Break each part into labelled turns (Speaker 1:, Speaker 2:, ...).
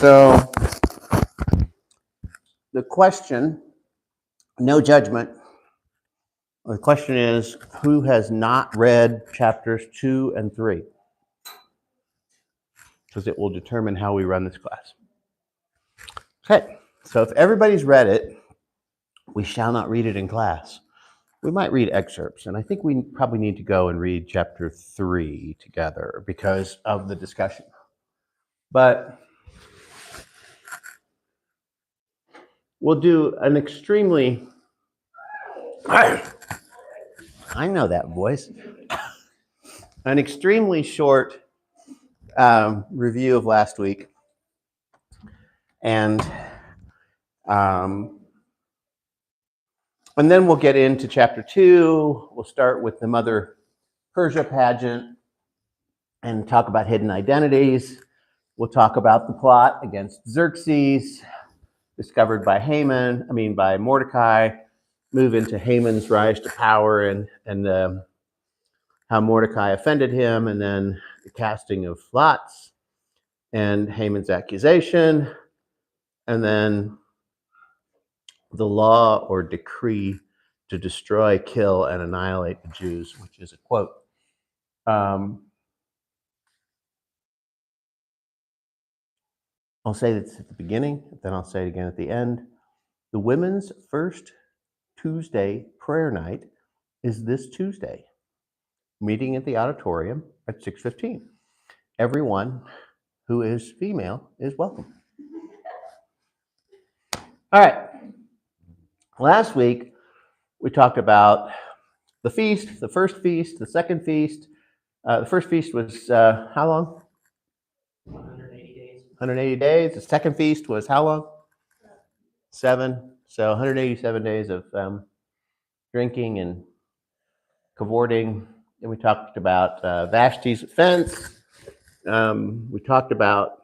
Speaker 1: So the question, no judgment. The question is, who has not read chapters 2 and 3? Because it will determine how we run this class. Okay, so if everybody's read it, we shall not read it in class. We might read excerpts, and I think we probably need to go and read chapter 3 together because of the discussion. But we'll do an extremely, I know that voice, an extremely short review of last week. And then we'll get into chapter 2. We'll start with the Mother Persia pageant and talk about hidden identities. We'll talk about the plot against Xerxes, discovered by by Mordecai, move into Haman's rise to power and how Mordecai offended him, and then the casting of lots and Haman's accusation, and then the law or decree to destroy, kill, and annihilate the Jews, which is a quote. I'll say this at the beginning, then I'll say it again at the end. The women's first Tuesday prayer night is this Tuesday, meeting at the auditorium at 6:15. Everyone who is female is welcome. All right. Last week, we talked about the feast, the first feast, the second feast. The first feast was how long?
Speaker 2: 180 days.
Speaker 1: 180 days. The second feast was how long? 7. So 187 days of drinking and cavorting. And we talked about Vashti's offense. We talked about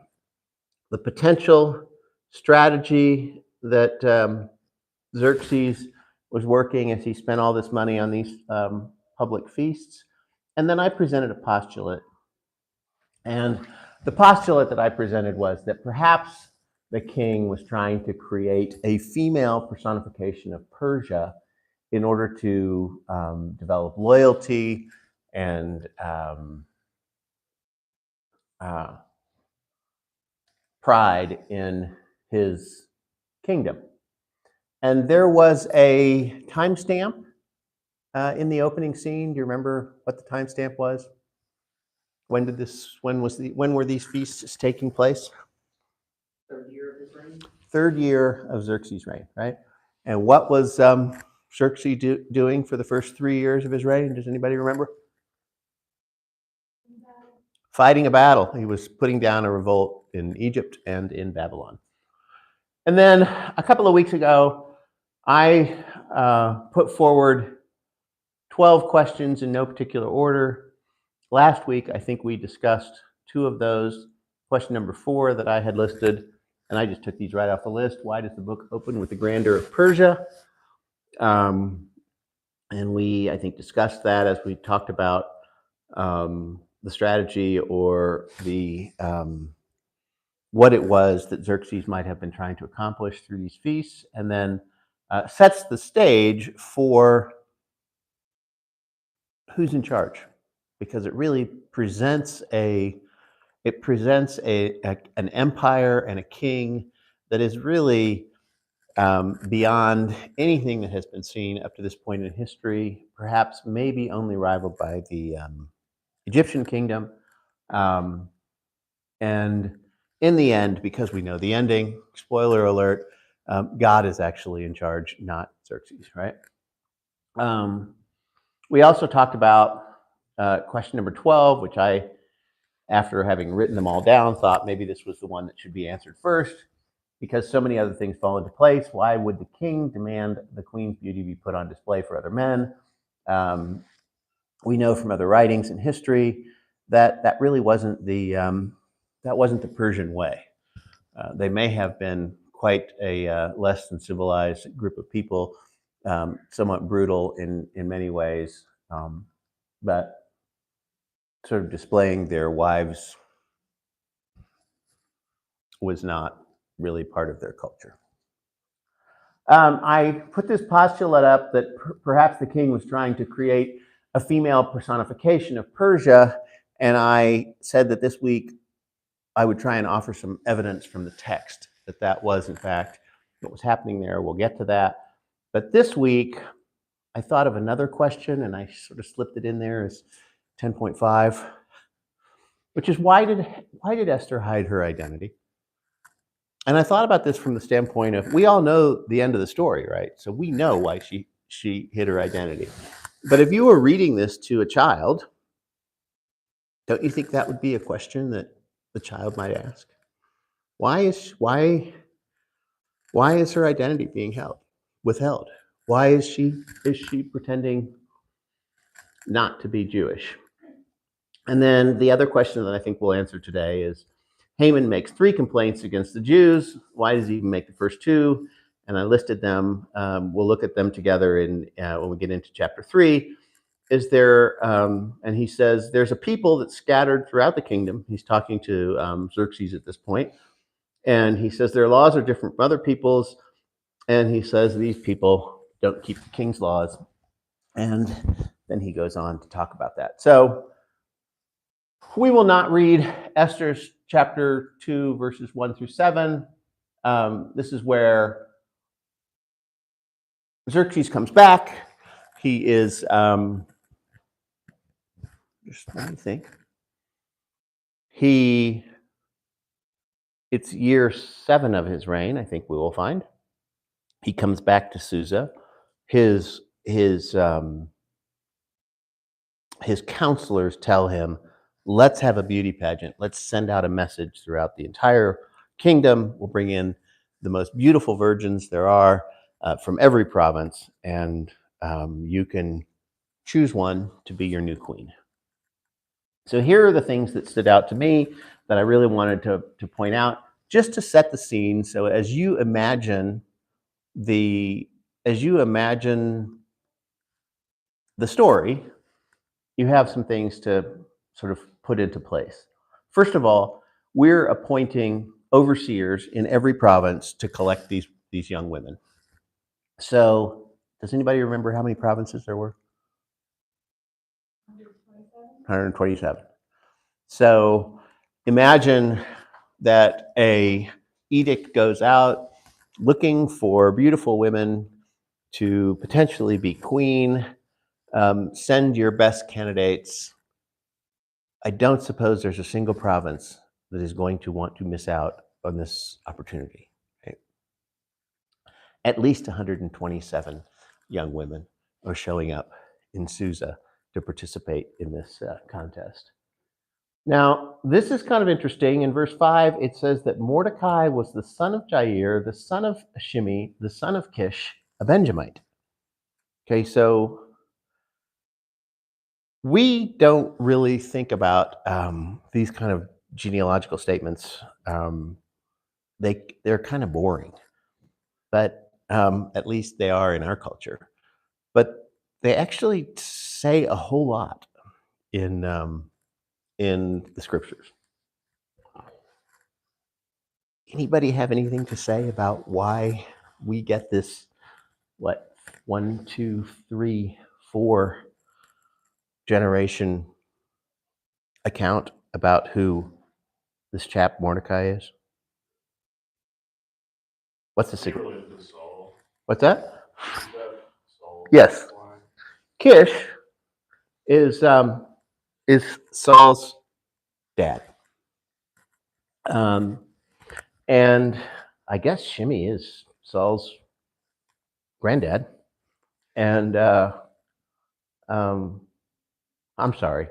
Speaker 1: the potential strategy that Xerxes was working as he spent all this money on these public feasts. And then I presented a postulate. And the postulate that I presented was that perhaps the king was trying to create a female personification of Persia in order to develop loyalty and pride in his kingdom. And there was a timestamp in the opening scene. Do you remember what the timestamp was? When were these feasts taking place?
Speaker 2: Third year of his reign.
Speaker 1: Third year of Xerxes' reign, right? And what was Xerxes doing for the first 3 years of his reign? Does anybody remember? Fighting a battle. He was putting down a revolt in Egypt and in Babylon. And then a couple of weeks ago, I put forward 12 questions in no particular order. Last week, I think we discussed 2 of those. Question number 4 that I had listed, and I just took these right off the list. Why does the book open with the grandeur of Persia? And we, I think, discussed that as we talked about the strategy or the what it was that Xerxes might have been trying to accomplish through these feasts, and then sets the stage for who's in charge, because it really presents an empire and a king that is really beyond anything that has been seen up to this point in history, perhaps maybe only rivaled by the Egyptian kingdom. And in the end, because we know the ending, spoiler alert, God is actually in charge, not Xerxes, right? We also talked about question number 12, which I, after having written them all down, thought maybe this was the one that should be answered first, because so many other things fall into place. Why would the king demand the queen's beauty be put on display for other men? We know from other writings in history that that really wasn't the Persian way. They may have been quite a less than civilized group of people, somewhat brutal in many ways, but sort of displaying their wives' was not really part of their culture. I put this postulate up that perhaps the king was trying to create a female personification of Persia, and I said that this week I would try and offer some evidence from the text that that was, in fact, what was happening there. We'll get to that. But this week, I thought of another question, and I sort of slipped it in there as 10.5, which is why did Esther hide her identity? And I thought about this from the standpoint of, we all know the end of the story, right? So we know why she hid her identity. But if you were reading this to a child, don't you think that would be a question that the child might ask? Why is her identity being withheld? Why is she pretending not to be Jewish? And then the other question that I think we'll answer today is, Haman makes 3 complaints against the Jews. Why does he even make the first 2? And I listed them. We'll look at them together when we get into chapter 3. Is there, and he says, there's a people that's scattered throughout the kingdom. He's talking to Xerxes at this point. And he says their laws are different from other people's. And he says these people don't keep the king's laws. And then he goes on to talk about that. So we will not read Esther's chapter 2, verses 1 through 7. This is where Xerxes comes back. He is, just let me think. It's year 7 of his reign, I think we will find. He comes back to Susa. His counselors tell him, let's have a beauty pageant. Let's send out a message throughout the entire kingdom. We'll bring in the most beautiful virgins there are from every province, and you can choose one to be your new queen. So here are the things that stood out to me that I really wanted to point out, just to set the scene. So as you imagine the story, you have some things to sort of put into place. First of all, we're appointing overseers in every province to collect these young women. So does anybody remember how many provinces there were? 127. So imagine that a edict goes out looking for beautiful women to potentially be queen. Send your best candidates. I don't suppose there's a single province that is going to want to miss out on this opportunity. Right? At least 127 young women are showing up in Susa to participate in this contest. Now, this is kind of interesting. In verse 5, it says that Mordecai was the son of Jair, the son of Shimei, the son of Kish, a Benjamite. Okay, so we don't really think about these kind of genealogical statements. They're kind of boring, but at least they are in our culture. But they actually say a whole lot in the scriptures. Anybody have anything to say about why we get this, 1, 2, 3, 4 generation account about who this chap Mordecai is? What's the secret? What's that? Yes. Kish is Saul's dad. And I guess Shimei is Saul's granddad. And I'm sorry.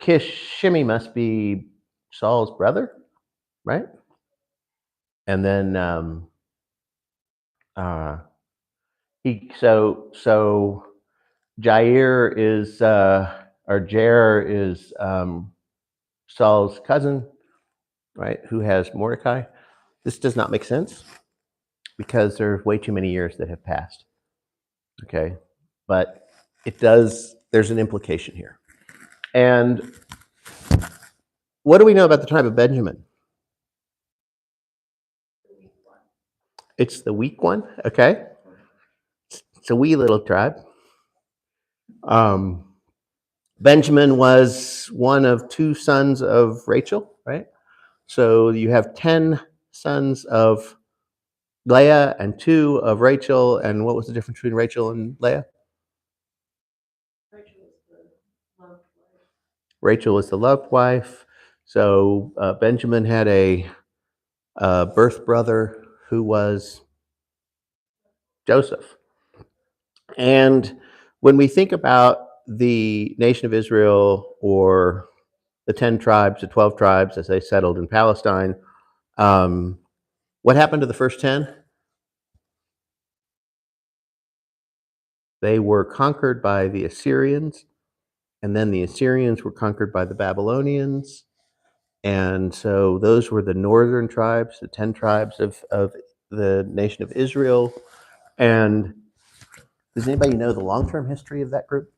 Speaker 1: Shimei must be Saul's brother, right? And then Jair is Saul's cousin, right? Who has Mordecai. This does not make sense because there's way too many years that have passed. Okay, but it does. There's an implication here, and What do we know about the tribe of Benjamin? It's the weak one. Okay. It's a wee little tribe. Benjamin was one of two sons of Rachel, right? So you have 10 sons of Leah and 2 of Rachel. And what was the difference between Rachel and Leah? Rachel was the loved wife. So Benjamin had a birth brother who was Joseph. And when we think about the nation of Israel, or the 10 tribes, the 12 tribes as they settled in Palestine, what happened to the first 10? They were conquered by the Assyrians, and then the Assyrians were conquered by the Babylonians. And so those were the northern tribes, the 10 tribes of the nation of Israel. And does anybody know the long-term history of that group?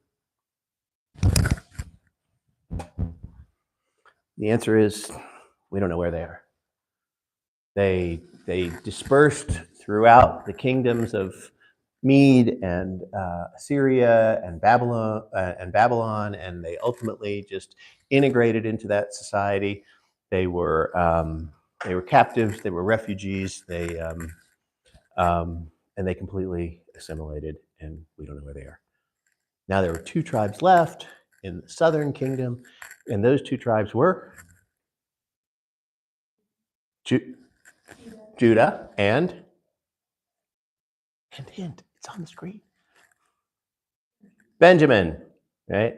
Speaker 1: The answer is we don't know where they are. They dispersed throughout the kingdoms of Mede and Assyria and Babylon, and they ultimately just integrated into that society. They were captives, they were refugees, and they completely assimilated, and we don't know where they are. Now there were 2 tribes left in the southern kingdom, and those 2 tribes were Judah and hint, it's on the screen. Benjamin, right?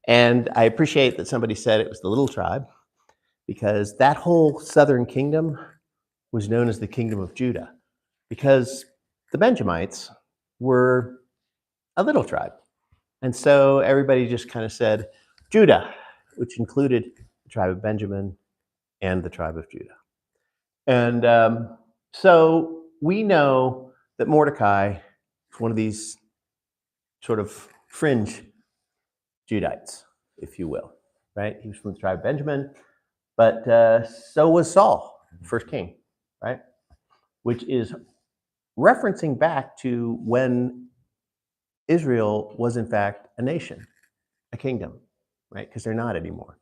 Speaker 1: And I appreciate that somebody said it was the little tribe, because that whole southern kingdom was known as the kingdom of Judah, because the Benjamites were a little tribe. And so everybody just kind of said Judah, which included the tribe of Benjamin and the tribe of Judah. And so we know that Mordecai is one of these sort of fringe Judites, if you will, right? He was from the tribe of Benjamin, but so was Saul, first king, right? Which is referencing back to when Israel was in fact a nation, a kingdom, right? Because they're not anymore.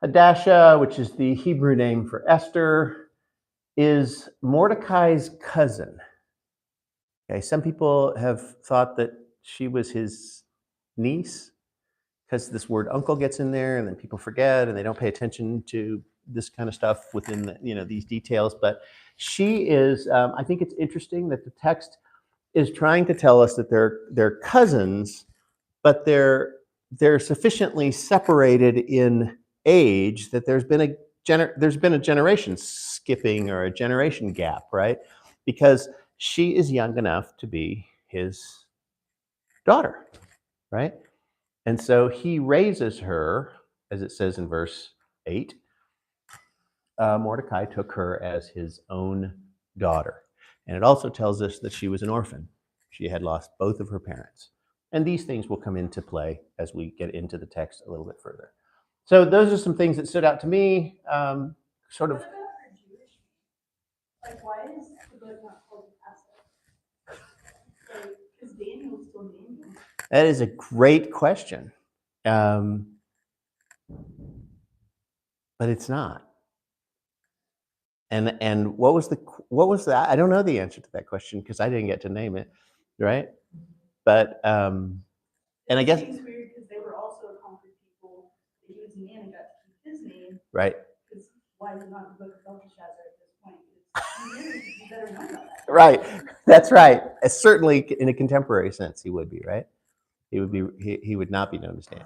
Speaker 1: Hadassah, which is the Hebrew name for Esther, is Mordecai's cousin. Okay, some people have thought that she was his niece, because this word uncle gets in there, and then people forget and they don't pay attention to this kind of stuff within these details. But she is. I think it's interesting that the text is trying to tell us that they're cousins, but they're sufficiently separated in age that there's been a generation skipping, or a generation gap, right? Because she is young enough to be his daughter, right? And so he raises her, as it says in verse 8. Mordecai took her as his own daughter. And it also tells us that she was an orphan. She had lost both of her parents. And these things will come into play as we get into the text a little bit further. So those are some things that stood out to me. Sort of.
Speaker 3: What about her Jewish name? Like, why is the book not called Esther? Like, because Daniel's still Daniel.
Speaker 1: That is a great question. But it's not. And what was that? I don't know the answer to that question, because I didn't get to name it, right? But and I guess
Speaker 3: it's weird because they were also a conquered people. He was a man and got to keep his name.
Speaker 1: Right.
Speaker 3: Because why is it not the book of Belshazzar at this point? You better know about that.
Speaker 1: Right. That's right. Certainly in a contemporary sense, he would be, right? He would be. He would not be known as Dan.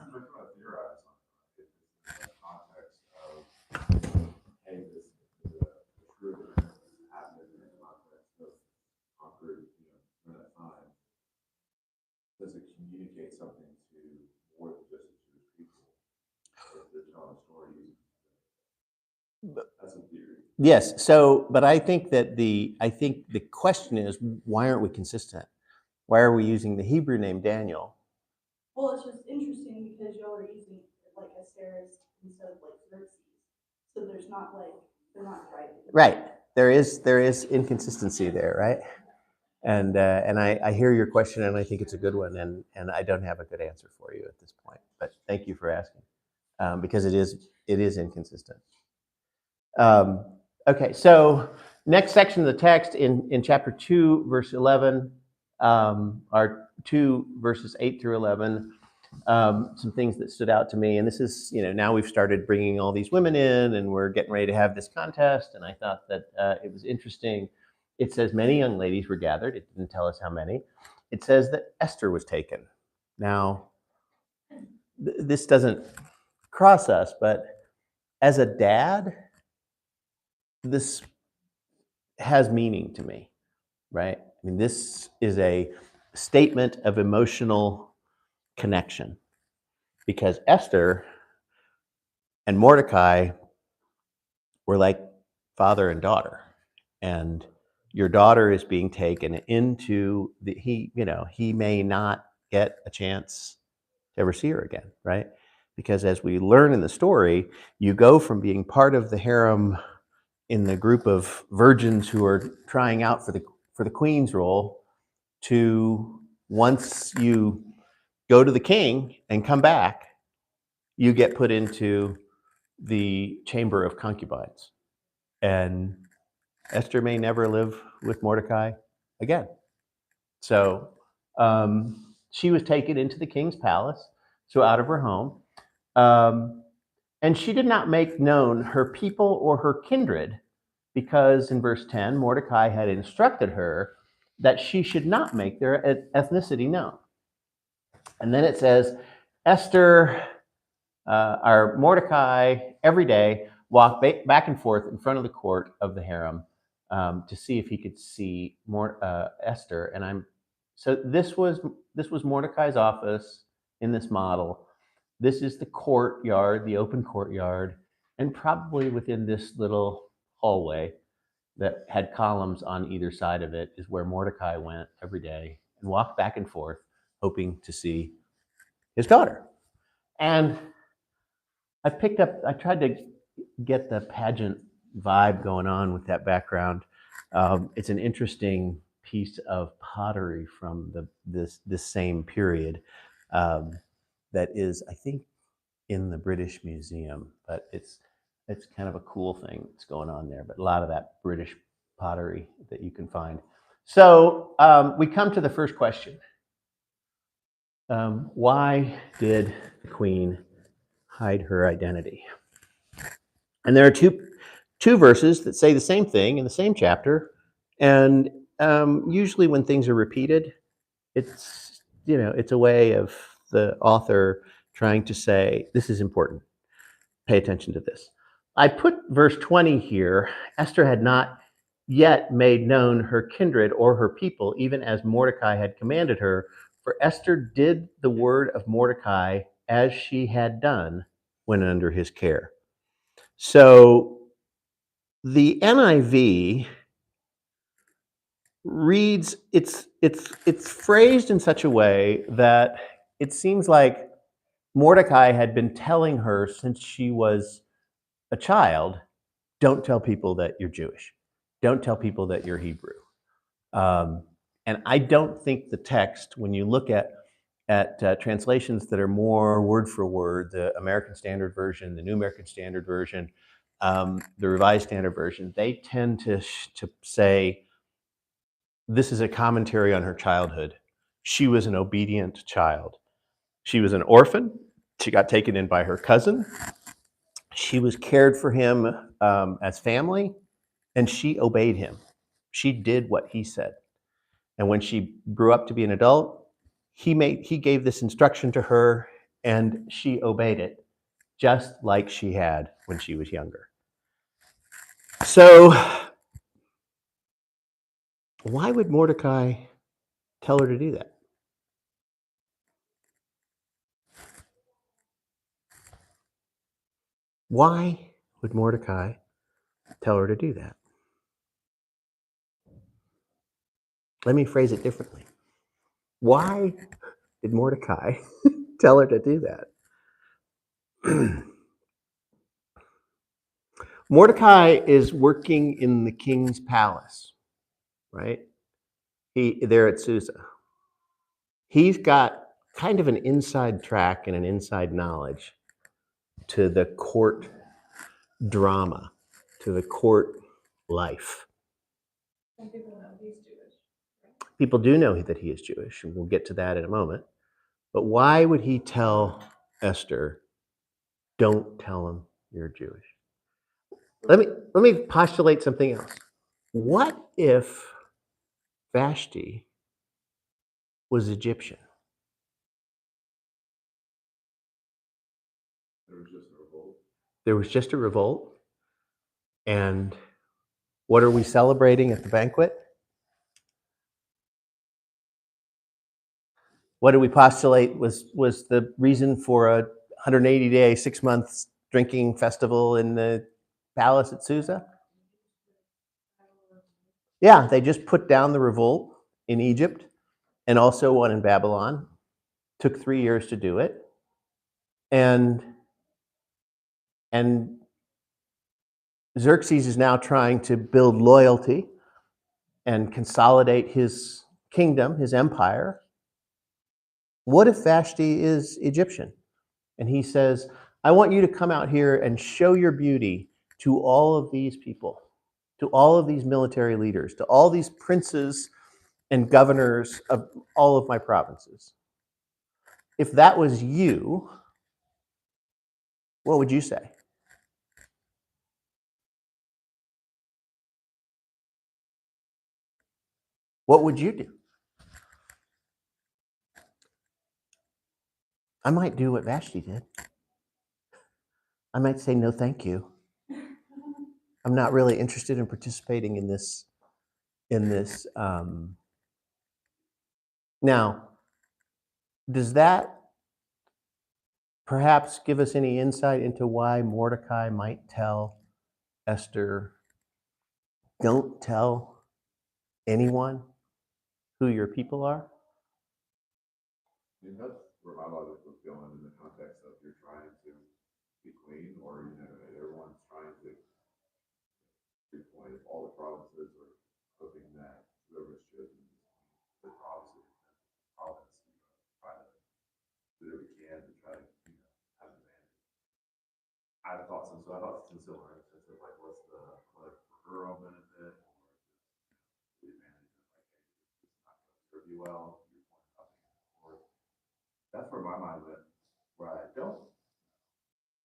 Speaker 4: Does it communicate something to more than just the Jewish people? Or they're telling stories? That's a theory.
Speaker 1: Yes. So, but I think the question is, why aren't we consistent? Why are we using the Hebrew name Daniel?
Speaker 3: Well, it's just interesting because y'all are using, like, Ahasuerus instead of like Xerxes. So there's not like, they're not driving.
Speaker 1: Right. There is inconsistency there, right? And I hear your question, and I think it's a good one, and I don't have a good answer for you at this point. But thank you for asking, because it is inconsistent. Okay, so next section of the text in chapter 2, verse 11, are 2 verses 8 through 11. Some things that stood out to me, and this is, now we've started bringing all these women in, and we're getting ready to have this contest, and I thought that it was interesting. It says many young ladies were gathered. It didn't tell us how many. It says that Esther was taken. Now, this doesn't cross us, but as a dad, this has meaning to me, right? I mean, this is a statement of emotional connection, because Esther and Mordecai were like father and daughter, and your daughter is being taken into he may not get a chance to ever see her again, right? Because as we learn in the story, you go from being part of the harem in the group of virgins who are trying out for the queen's role, to once you go to the king and come back, you get put into the chamber of concubines. And Esther may never live with Mordecai again. So she was taken into the king's palace, so out of her home. And she did not make known her people or her kindred, because in verse 10, Mordecai had instructed her that she should not make their ethnicity known. And then it says, Esther, or Mordecai, every day walked back and forth in front of the court of the harem to see if he could see Esther. And so this was Mordecai's office in this model. This is the courtyard, the open courtyard, and probably within this little hallway that had columns on either side of it is where Mordecai went every day and walked back and forth, hoping to see his daughter. And I tried to get the pageant vibe going on with that background. It's an interesting piece of pottery from this same period that is, I think, in the British Museum, but it's kind of a cool thing that's going on there. But a lot of that British pottery that you can find. So we come to the first question. Why did the queen hide her identity? And there are two verses that say the same thing in the same chapter. And usually when things are repeated, it's a way of the author trying to say, this is important. Pay attention to this. I put verse 20 here. Esther had not yet made known her kindred or her people, even as Mordecai had commanded her. For Esther did the word of Mordecai as she had done when under his care. So the NIV reads, it's phrased in such a way that it seems like Mordecai had been telling her since she was a child, don't tell people that you're Jewish. Don't tell people that you're Hebrew. And I don't think the text, when you look at translations that are more word for word, the American Standard Version, the New American Standard Version, the Revised Standard Version, they tend to say, this is a commentary on her childhood. She was an obedient child. She was an orphan. She got taken in by her cousin. She was cared for him as family, and she obeyed him. She did what he said. And when she grew up to be an adult, he gave this instruction to her, and she obeyed it, just like she had when she was younger. So why would Mordecai tell her to do that? Why would Mordecai tell her to do that? Let me phrase it differently. Why did Mordecai tell her to do that? Mordecai is working in the king's palace, right? There at Susa. He's got kind of an inside track and an inside knowledge to the court drama, to the court life.
Speaker 3: Some people know he's Jewish.
Speaker 1: People do know that he is Jewish, and we'll get to that in a moment. But why would he tell Esther, don't tell him you're Jewish? Let me postulate something else. What if Vashti was Egyptian?
Speaker 4: There was just a revolt.
Speaker 1: There was just a revolt. And what are we celebrating at the banquet? What do we postulate was the reason for a 180-day, 6 months drinking festival in the palace at Susa? Yeah, they just put down the revolt in Egypt and also one in Babylon. Took 3 years to do it. And Xerxes is now trying to build loyalty and consolidate his kingdom, his empire. What if Vashti is Egyptian? And he says, I want you to come out here and show your beauty to all of these people, to all of these military leaders, to all these princes and governors of all of my provinces. If that was you, what would you say? What would you do? I might do what Vashti did. I might say, no, thank you. I'm not really interested in participating in this. Now, does that perhaps give us any insight into why Mordecai might tell Esther, don't tell anyone who your people are?
Speaker 4: I mean, that's where my logic was going in the context of you're trying to be queen, or everyone's trying to point all the provinces are hoping that whoever's chosen the province try to do whatever we can to try to have an advantage. I thought some similar in the sense of like what's for her own benefit or just the advantage of like hey, it's not going to serve you well. You're pointing up or that's where my mind went. Where I don't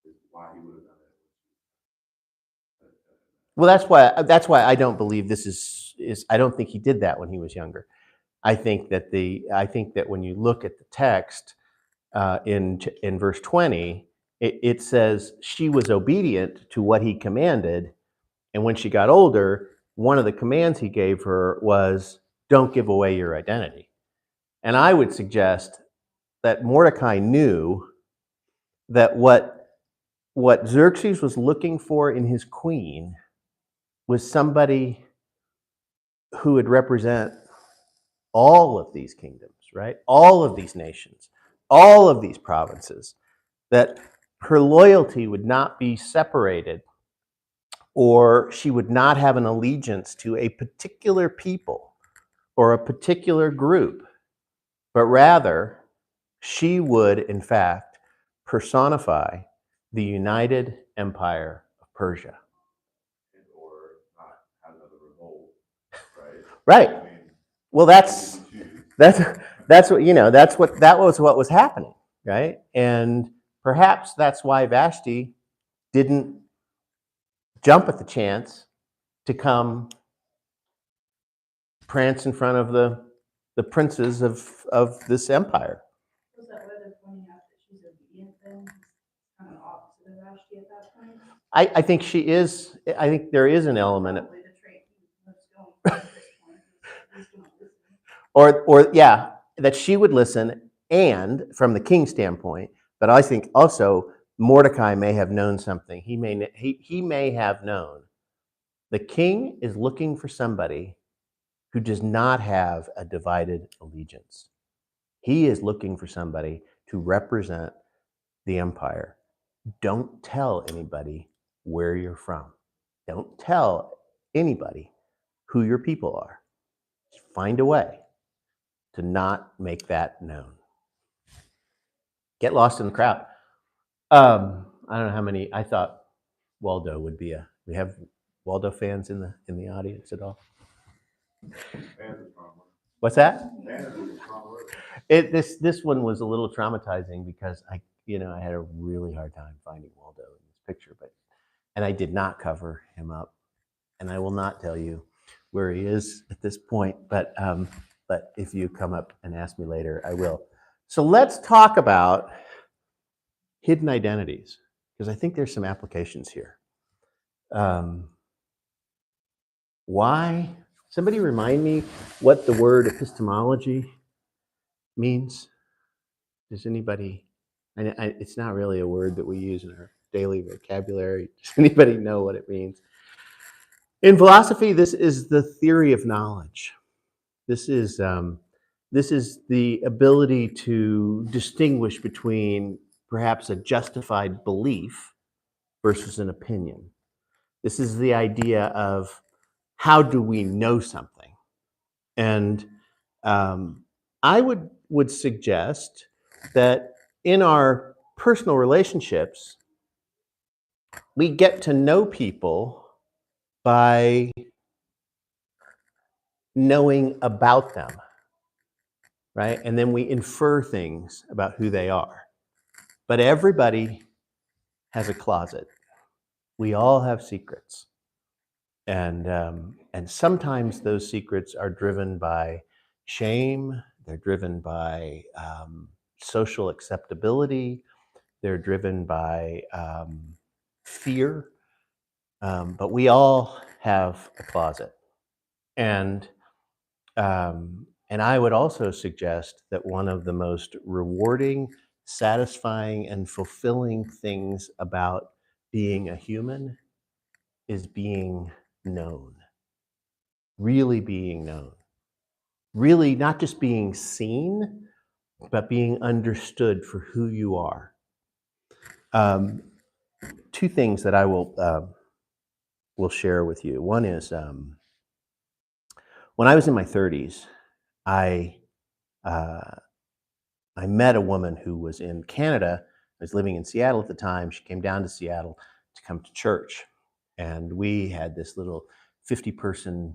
Speaker 4: is why he would have done it.
Speaker 1: Well, that's why I don't believe this is I don't think he did that when he was younger. I think that when you look at the text in verse 20, it says she was obedient to what he commanded, and when she got older, one of the commands he gave her was, "Don't give away your identity." And I would suggest that Mordecai knew that what Xerxes was looking for in his queen was somebody who would represent all of these kingdoms, right? All of these nations, all of these provinces, that her loyalty would not be separated, or she would not have an allegiance to a particular people or a particular group, but rather she would, in fact, personify the united empire of Persia.
Speaker 4: Or not have another revolt, right?
Speaker 1: Right.
Speaker 4: I mean,
Speaker 1: Well, that's that was what was happening, right? And perhaps that's why Vashti didn't jump at the chance to come prance in front of the princes of this empire.
Speaker 3: Was that why they're pointing out that she's obedient then? Kind of opposite of Vashti at that point?
Speaker 1: I think she is. I think there is an element,
Speaker 3: Probably the trait he was going for at this point. He's going to listen.
Speaker 1: or yeah, that she would listen, and from the king's standpoint. But I think also Mordecai may have known something. He may have known the king is looking for somebody who does not have a divided allegiance. He is looking for somebody to represent the empire. Don't tell anybody where you're from. Don't tell anybody who your people are. Find a way to not make that known. Get lost in the crowd. I don't know how many. I thought Waldo would be a. We have Waldo fans in the audience at all. What's that? This one was a little traumatizing because I had a really hard time finding Waldo in this picture, and I did not cover him up, and I will not tell you where he is at this point, but if you come up and ask me later, I will. So let's talk about hidden identities, because I think there's some applications here. Why? Somebody remind me what the word epistemology means. Does anybody? It's not really a word that we use in our daily vocabulary. Does anybody know what it means? In philosophy, this is the theory of knowledge. This is the ability to distinguish between perhaps a justified belief versus an opinion. This is the idea of how do we know something? And I would suggest that in our personal relationships, we get to know people by knowing about them, right? And then we infer things about who they are. But everybody has a closet. We all have secrets. And sometimes those secrets are driven by shame. They're driven by social acceptability. They're driven by fear. But we all have a closet. And I would also suggest that one of the most rewarding, satisfying, and fulfilling things about being a human is being known. Really being known. Really not just being seen, but being understood for who you are. Two things that I will share with you. One is when I was in my 30s, I met a woman who was in Canada. I was living in Seattle at the time. She came down to Seattle to come to church. And we had this little 50-person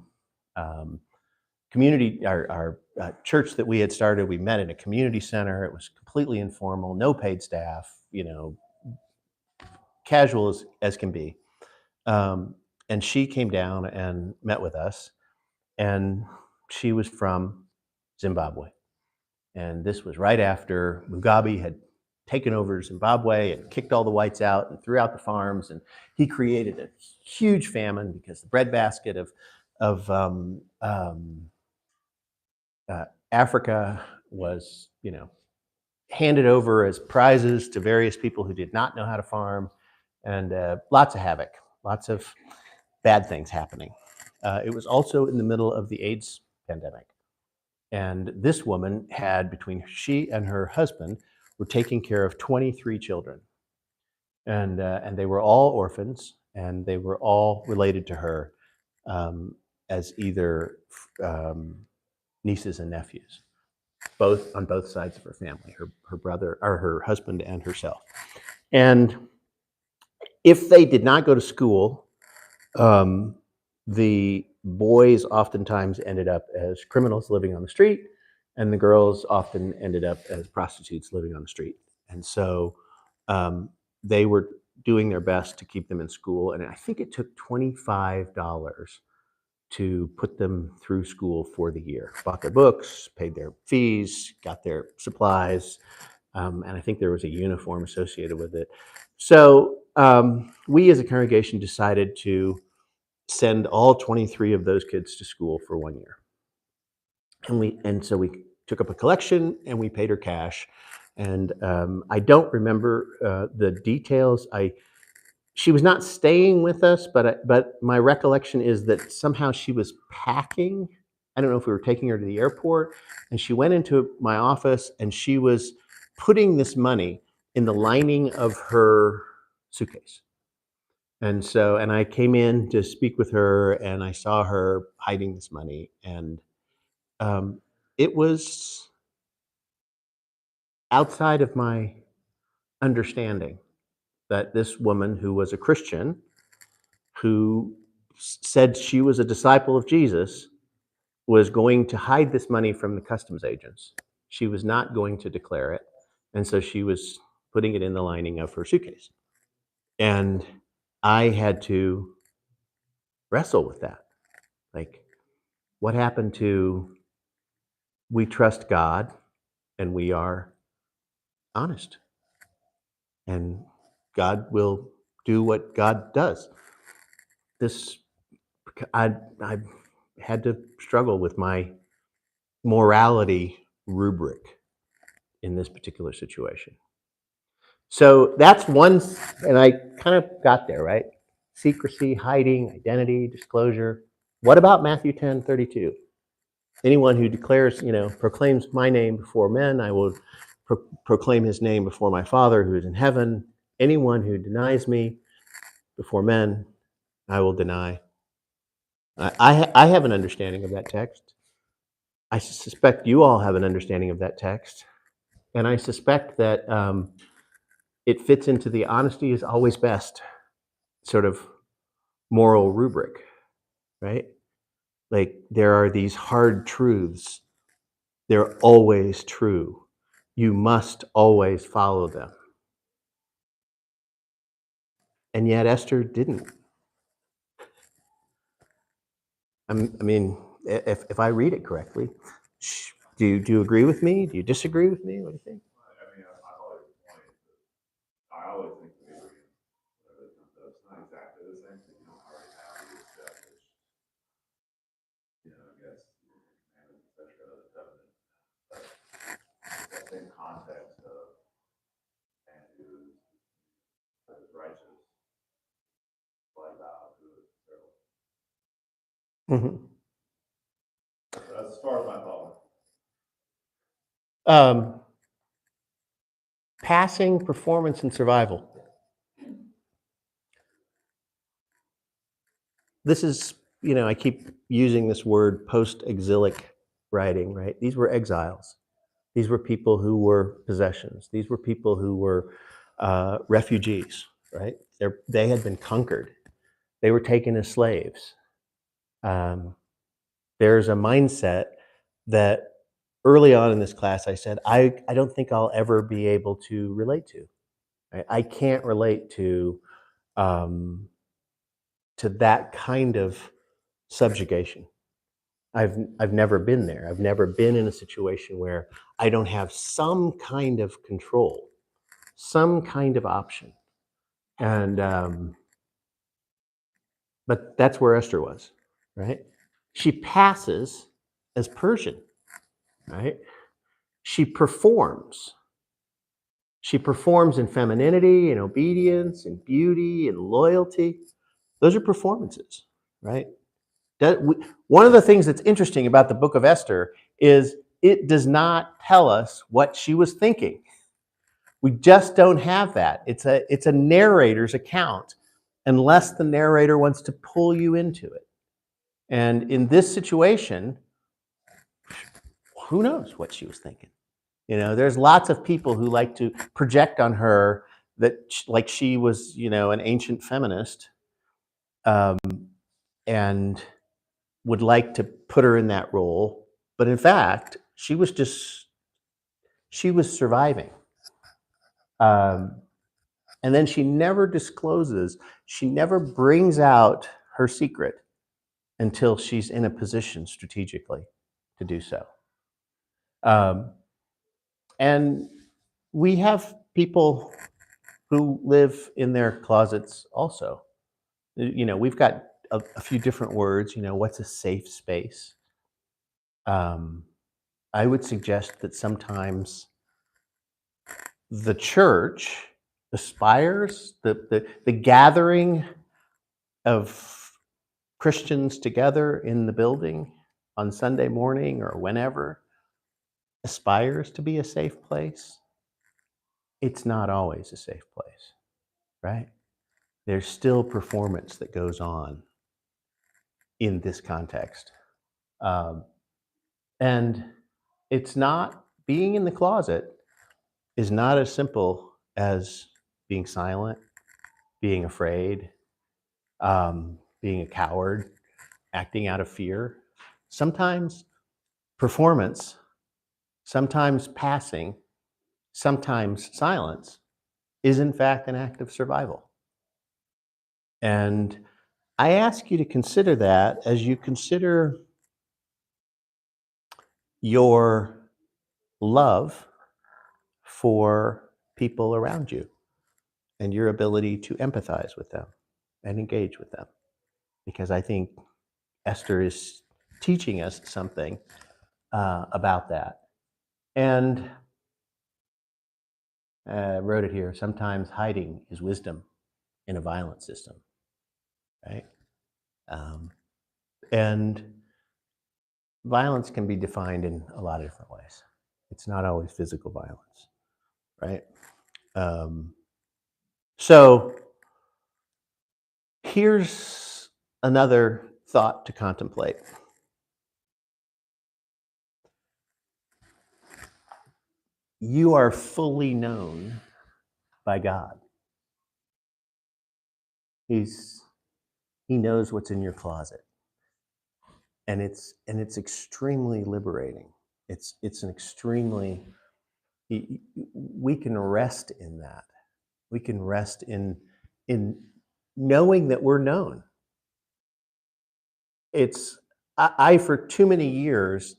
Speaker 1: community, our church that we had started. We met in a community center. It was completely informal, no paid staff, casual as can be. And she came down and met with us. And she was from Zimbabwe. And this was right after Mugabe had taken over Zimbabwe and kicked all the whites out and threw out the farms. And he created a huge famine because the breadbasket of Africa was, handed over as prizes to various people who did not know how to farm, and lots of havoc, lots of bad things happening. It was also in the middle of the AIDS pandemic. And this woman had, between she and her husband, were taking care of 23 children. And they were all orphans, and they were all related to her as either nieces and nephews, both on both sides of her family, her brother, or her husband and herself. And if they did not go to school, the boys oftentimes ended up as criminals living on the street, and the girls often ended up as prostitutes living on the street. And so they were doing their best to keep them in school. And I think it took $25 to put them through school for the year. Bought their books, paid their fees, got their supplies, and I think there was a uniform associated with it. So we as a congregation decided to send all 23 of those kids to school for 1 year. And so we took up a collection and we paid her cash. And I don't remember the details. She was not staying with us, but my recollection is that somehow she was packing. I don't know if we were taking her to the airport, and she went into my office and she was putting this money in the lining of her suitcase. And I came in to speak with her, and I saw her hiding this money, and it was outside of my understanding that this woman who was a Christian, who said she was a disciple of Jesus, was going to hide this money from the customs agents. She was not going to declare it. And so she was putting it in the lining of her suitcase. And I had to wrestle with that. Like, what happened to we trust God and we are honest? And God will do what God does. This, I had to struggle with my morality rubric in this particular situation. So that's one, and I kind of got there, right? Secrecy, hiding, identity, disclosure. What about Matthew 10:32? Anyone who declares, proclaims my name before men, I will proclaim his name before my Father who is in heaven. Anyone who denies me before men, I will deny. I have an understanding of that text. I suspect you all have an understanding of that text. And I suspect that it fits into the honesty is always best sort of moral rubric, right? Like, there are these hard truths. They're always true. You must always follow them. And yet Esther didn't. I mean, if I read it correctly, do you agree with me? Do you disagree with me? What do you think?
Speaker 4: I mean, I always point, I always think the Abraham, it's not exactly the same thing, you don't already have the established, I guess, and et cetera, the covenant, but that same context of man who is righteous, like God, who is terrible.
Speaker 1: Mm-hmm.
Speaker 4: That's as far as my thought.
Speaker 1: Passing, performance, and survival. This is, I keep using this word post-exilic writing, right? These were exiles. These were people who were possessions. These were people who were refugees, right? They had been conquered. They were taken as slaves. There's a mindset that early on in this class I said, I don't think I'll ever be able to relate to. Right? I can't relate to that kind of subjugation. I've never been there. I've never been in a situation where I don't have some kind of control, some kind of option. And but that's where Esther was, right? She passes as Persian, right? She performs. She performs in femininity and obedience and beauty and loyalty. Those are performances, right? One of the things that's interesting about the book of Esther is it does not tell us what she was thinking. We just don't have that. It's a narrator's account, unless the narrator wants to pull you into it. And in this situation, who knows what she was thinking? There's lots of people who like to project on her that like she was, an ancient feminist, and would like to put her in that role. But in fact, she was surviving. And then she never discloses, she never brings out her secret until she's in a position strategically to do so. And we have people who live in their closets also. We've got a few different words. What's a safe space? I would suggest that sometimes the church aspires, the gathering of Christians together in the building on Sunday morning or whenever aspires to be a safe place. It's not always a safe place, right? there's still performance that goes on in this context. Um, and it's not, being in the closet is not as simple as being silent, being afraid, being a coward, acting out of fear. Sometimes performance, sometimes passing, sometimes silence is in fact an act of survival. And I ask you to consider that as you consider your love for people around you and your ability to empathize with them and engage with them. Because I think Esther is teaching us something about that. And I wrote it here, sometimes hiding is wisdom in a violent system, right? And violence can be defined in a lot of different ways. It's not always physical violence, right? So here's another thought to contemplate. You are fully known by God. He knows what's in your closet. And it's extremely liberating. It's an extremely, we can rest in that. We can rest in knowing that we're known. I for too many years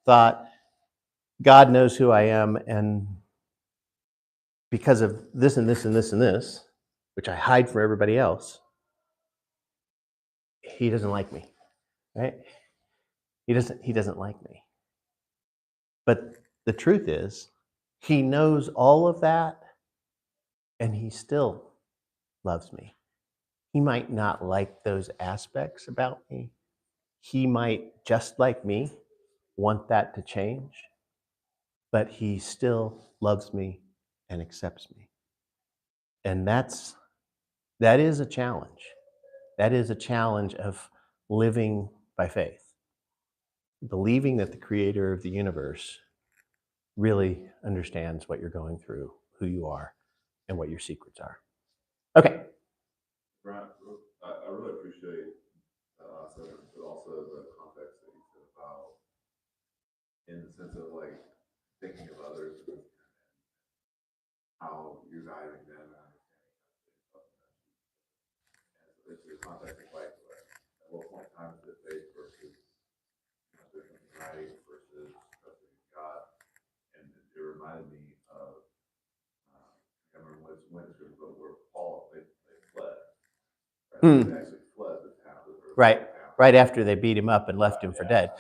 Speaker 1: thought God knows who I am, and because of this and this and this and this, which I hide from everybody else, he doesn't like me, right? He doesn't like me. But the truth is, he knows all of that, and he still loves me. He might not like those aspects about me. He might, just like me, want that to change, but he still loves me and accepts me. And that is a challenge. That is a challenge of living by faith, believing that the creator of the universe really understands what you're going through, who you are, and what your secrets are. Okay.
Speaker 4: Bryon, I really appreciate but also the context that you said about, in the sense of like thinking of others and how you're guiding them and understanding how to say something. It's your context of like at what point in time is it faith versus different right versus trusting in God, and it reminded me of I can't remember when it's but where Paul they fled. Right? They actually fled the town.
Speaker 1: Right. Right after they beat him up and left him for dead.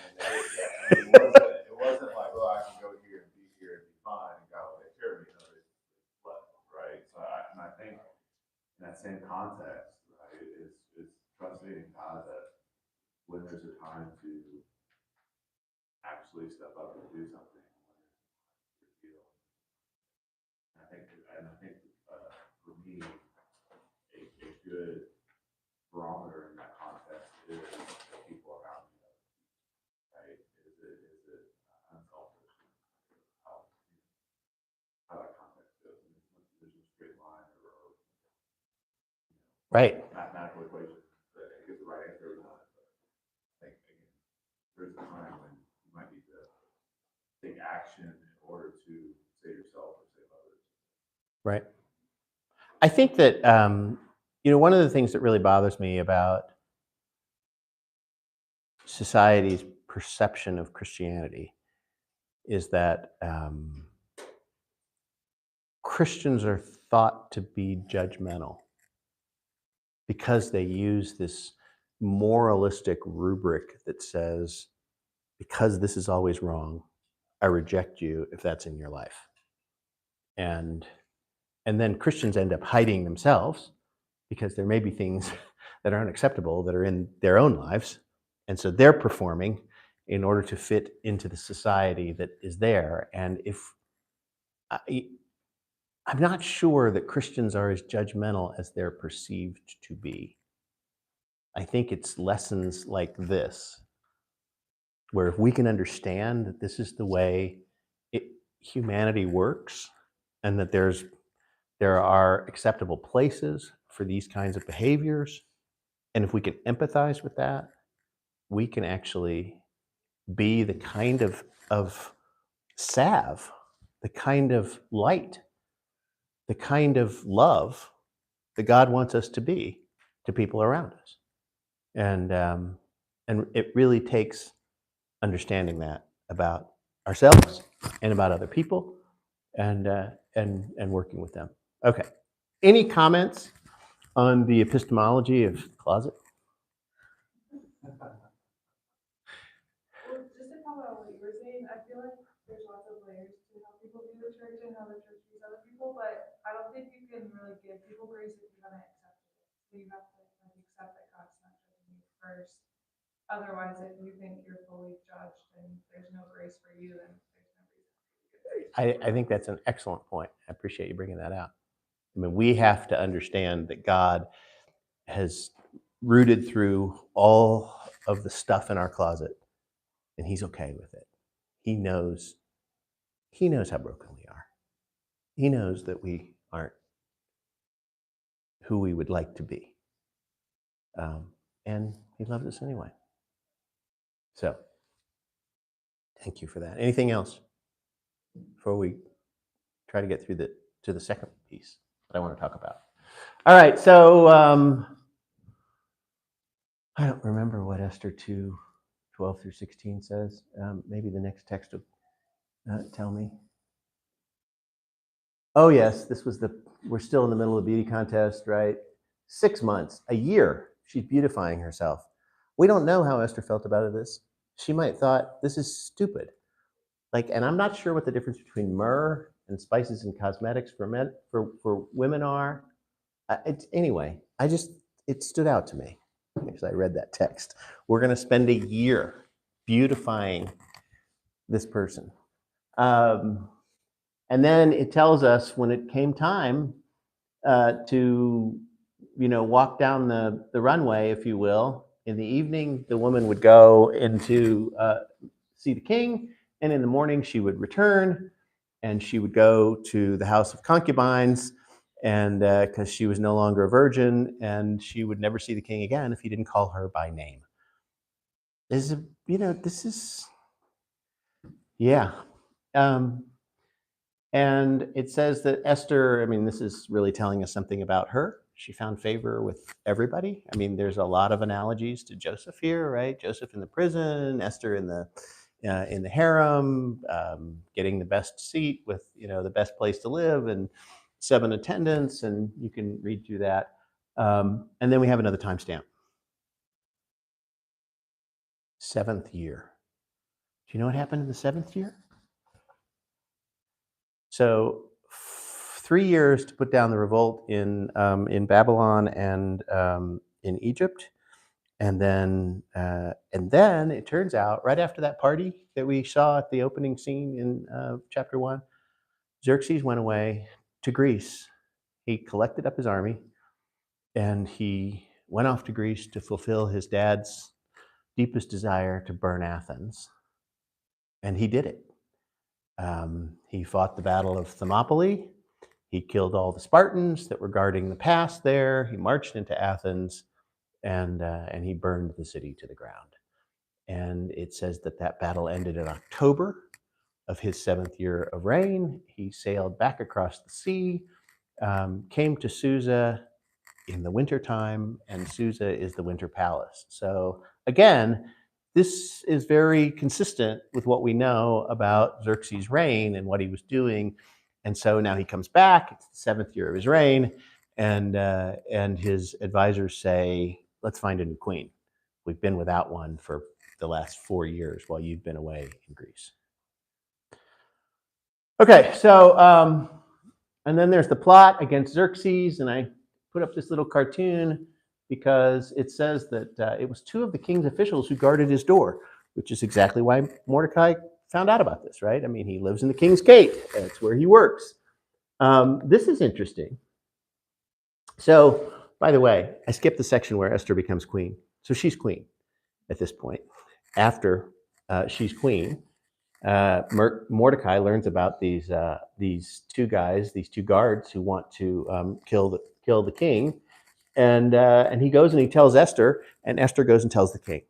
Speaker 4: It wasn't like, oh, I can go here and be fine, and God will take care of me. No, they fled, right? So I think in that same context, right, it's trusting in God that when there's a time to actually step up and do something, and I think for me, a good barometer in that context is the people around me, right? Is it unselfish? How that context goes. There's a straight line or
Speaker 1: right.
Speaker 4: mathematical equation that get the right answer or not. But I think again, there's a time when you might need to take action in order to save yourself or save others.
Speaker 1: Right. I think that one of the things that really bothers me about society's perception of Christianity is that Christians are thought to be judgmental because they use this moralistic rubric that says, because this is always wrong, I reject you if that's in your life. And then Christians end up hiding themselves because there may be things that aren't acceptable that are in their own lives. And so they're performing in order to fit into the society that is there. And if I'm not sure that Christians are as judgmental as they're perceived to be. I think it's lessons like this, where if we can understand that this is the way humanity works, and that there are acceptable places for these kinds of behaviors, and if we can empathize with that, we can actually be the kind of salve, the kind of light, the kind of love that God wants us to be to people around us. And it really takes understanding that about ourselves and about other people, and working with them. Okay. Any comments on the epistemology of closet?
Speaker 5: Well, just to comment on what you were saying, I feel like there's lots of layers to how people view the church and how the church views other people, but I don't think you can really give people grace if you haven't accepted it. So you have to like accept that God's not judging you first. Otherwise, if you think you're fully judged and there's no grace for you, then there's no reason for you to get grace.
Speaker 1: I think that's an excellent point. I appreciate you bringing that out. I mean, we have to understand that God has rooted through all of the stuff in our closet, and He's okay with it. He knows how broken we are. He knows that we aren't who we would like to be. And He loves us anyway. So, thank you for that. Anything else before we try to get through to the second piece that I want to talk about? All right, so I don't remember what Esther 2:12 through 16 says. Maybe the next text will tell me. Oh yes, we're still in the middle of the beauty contest, right? 6 months, a year, she's beautifying herself. We don't know how Esther felt about this. She might thought, this is stupid. And I'm not sure what the difference between myrrh and spices and cosmetics for women are. Anyway, it stood out to me as I read that text. We're going to spend a year beautifying this person. And then it tells us when it came time to, walk down the runway, if you will. In the evening, the woman would go into see the king, and in the morning she would return, and she would go to the house of concubines, and because she was no longer a virgin, and she would never see the king again if he didn't call her by name. Yeah. And it says that Esther, this is really telling us something about her. She found favor with everybody. There's a lot of analogies to Joseph here, right? Joseph in the prison, Esther in the harem, getting the best seat with, the best place to live and 7 attendants, and you can read through that. And then we have another timestamp. 7th year. Do you know what happened in the 7th year? So 3 years to put down the revolt in Babylon and in Egypt, and then it turns out right after that party that we saw at the opening scene in chapter 1, Xerxes went away to Greece. He collected up his army, and he went off to Greece to fulfill his dad's deepest desire to burn Athens, and he did it. He fought the Battle of Thermopylae. He killed all the Spartans that were guarding the pass there. He marched into Athens, and he burned the city to the ground. And it says that battle ended in October of his 7th year of reign. He sailed back across the sea, came to Susa in the wintertime, and Susa is the winter palace. So again, this is very consistent with what we know about Xerxes' reign and what he was doing. And so now he comes back, it's the 7th year of his reign, and his advisors say, let's find a new queen. We've been without one for the last 4 years while you've been away in Greece. Okay, so, and then there's the plot against Xerxes, and I put up this little cartoon because it says that it was 2 of the king's officials who guarded his door, which is exactly why Mordecai found out about this, right? He lives in the king's gate. That's where he works. This is interesting. So, by the way, I skipped the section where Esther becomes queen. So she's queen at this point. After she's queen, Mordecai learns about these two guys, these two guards who want to kill the king, and he goes and he tells Esther, and Esther goes and tells the king.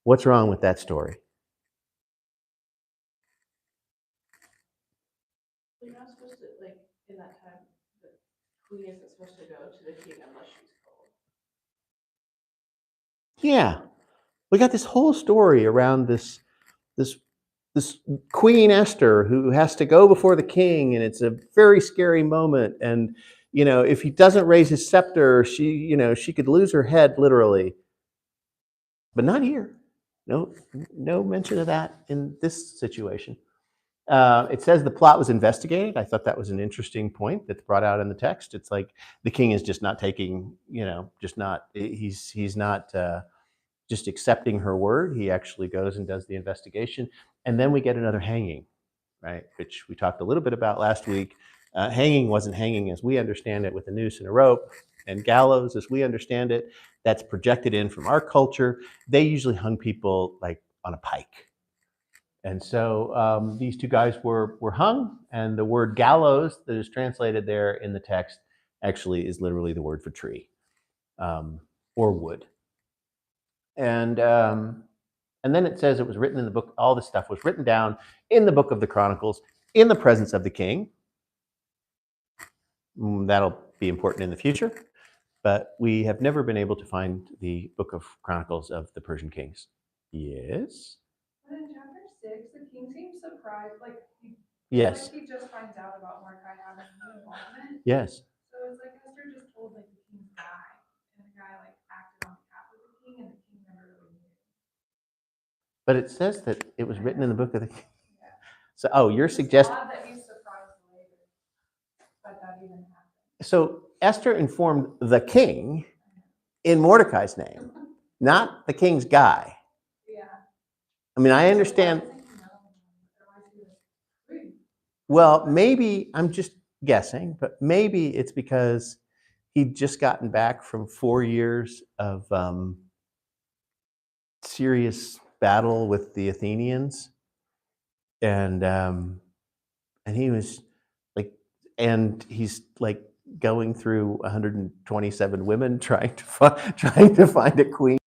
Speaker 1: What's wrong with that story?
Speaker 2: You're not supposed to, like, in that time, the queen isn't supposed to go to the king unless she's told.
Speaker 1: Yeah, we got this whole story around this Queen Esther who has to go before the king, and it's a very scary moment. And if he doesn't raise his scepter, she could lose her head literally. But not here. No mention of that in this situation. It says the plot was investigated. I thought that was an interesting point that's brought out in the text. It's like the king is just not taking, he's not just accepting her word. He actually goes and does the investigation. And then we get another hanging, right? Which we talked a little bit about last week. Hanging wasn't hanging as we understand it with a noose and a rope, and gallows as we understand it. That's projected in from our culture. They usually hung people like on a pike. And so these two guys were hung, and the word gallows that is translated there in the text actually is literally the word for tree or wood. And then it says it was written in the book. All this stuff was written down in the book of the Chronicles in the presence of the king. That'll be important in the future. But we have never been able to find the book of Chronicles of the Persian kings. Yes?
Speaker 5: But in chapter 6, the king seems surprised, like
Speaker 1: Yes.
Speaker 5: he just finds out about Mordecai having an involvement.
Speaker 1: Yes.
Speaker 5: So it's like Esther just told like the king's guy, and the guy like acted on behalf of the king, and the king never really knew.
Speaker 1: But it says that it was written in the book of the king.
Speaker 5: Yeah.
Speaker 1: So, you're suggesting.
Speaker 5: Odd that he's surprised later, but that even happened.
Speaker 1: So Esther informed the king in Mordecai's name, not the king's guy.
Speaker 5: Yeah.
Speaker 1: I mean, I understand. Well, maybe I'm just guessing, but maybe it's because he'd just gotten back from 4 years of serious battle with the Athenians, and he was like, and he's like going through 127 women trying to find a queen.